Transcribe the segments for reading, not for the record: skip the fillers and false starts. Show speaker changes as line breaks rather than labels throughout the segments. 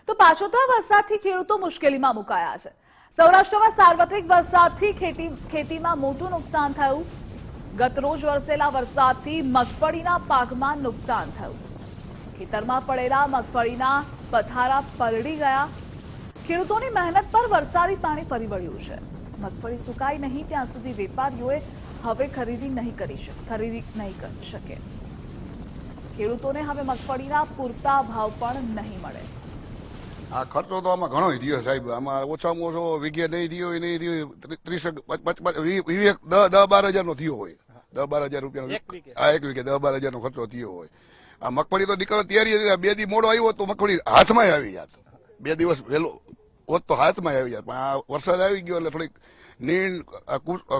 તો પાછોતરા વરસાદથી ખેડૂતો મુશ્કેલીમાં મુકાયા છે। સૌરાષ્ટ્રમાં સાર્વત્રિક વરસાદથી ખેતીમાં મોટું નુકસાન થયું। ગતરોજ વરસેલા વરસાદથી મગફળીના પાકમાં નુકસાન થયું। ખેતરમાં પડેલા મગફળીના પથારા પલળી ગયા। ખેડૂતોની મહેનત પર વરસાદી પાણી ફરી વળ્યું છે। મગફળી સુકાય નહીં ત્યાં સુધી વેપારીઓએ હવે ખરીદી નહીં કરી શકે। ખેડૂતોને હવે મગફળીના પૂરતા ભાવ પણ નહીં મળે।
આ ખર્ચો તો આમાં ઘણો થયો સાહેબ। આમાં ઓછામાં ઓછો વીઘે નહીં થયો 10-12 હજારનો થયો હોય। 10-12 હજાર રૂપિયા આ એક વીઘે 10-12 હજારનો ખર્ચો થયો હોય। આ મગફળી તો નીકળવા તૈયારી 2 દી મોડો આવ્યો તો મગફળી હાથમાં આવી જાત। 2 દિવસ વહેલો હોત તો હાથમાં આવી જાત, પણ આ વરસાદ આવી ગયો એટલે થોડીક નીણ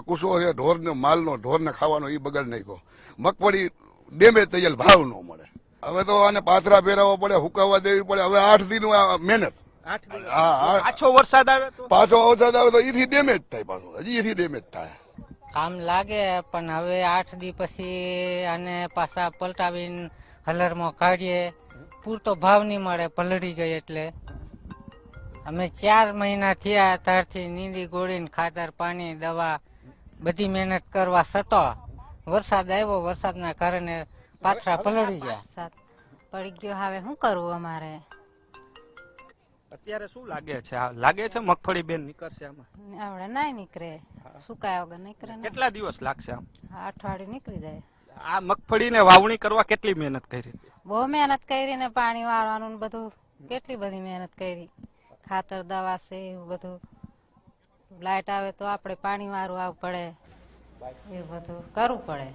કુસો છે ઢોરને માલનો ઢોરને ખાવાનો એ બગાડ નાખ્યો। મગફળી ડેમેજ થઈ જાય, ભાવ ન મળે। હવે તો આને પાથરા ફેરવવા પડે, હુકાવા દેવી પડે। હવે 8 દી નું મહેનત।
પાછો વરસાદ આવે
તો એથી ડેમેજ થાય, પાછું હજી એથી ડેમેજ થાય।
કામ લાગે પણ હવે 8 દી પછી આને પાછા પલટાવીને હલરમાં કાઢીએ, પૂરતો ભાવ નહીં મળે, પલળી ગઈ। એટલે અમે 4 મહિના થયા ત્યારથી નીંદી ગોળીને ખાતર પાણી દવા બધી મહેનત કરવા છતાં વરસાદ આવ્યો, વરસાદના કારણે પાથરા પલળી ગયા।
વરસાદ પડી ગયો, હવે શું કરવું અમારે?
અત્યારે શું લાગે છે? લાગે છે મગફળી બેન નીકળશે આમાં?
આવડે ના નીકળે, સુકાય વગર નીકળે ને।
કેટલા દિવસ લાગશે આમ?
અઠવાડિયું નીકળી જાય।
આ મગફળીને વાવણી કરવા કેટલી મહેનત કરી?
બહુ મહેનત કરી ને પાણી વાળવાનું ને બધું, કેટલી બધી મહેનત કરી। ખાતર દવા છે એવું બધું, લાઈટ આવે તો આપણે પાણી વાળવું આવવું પડે, એ બધું કરવું પડે।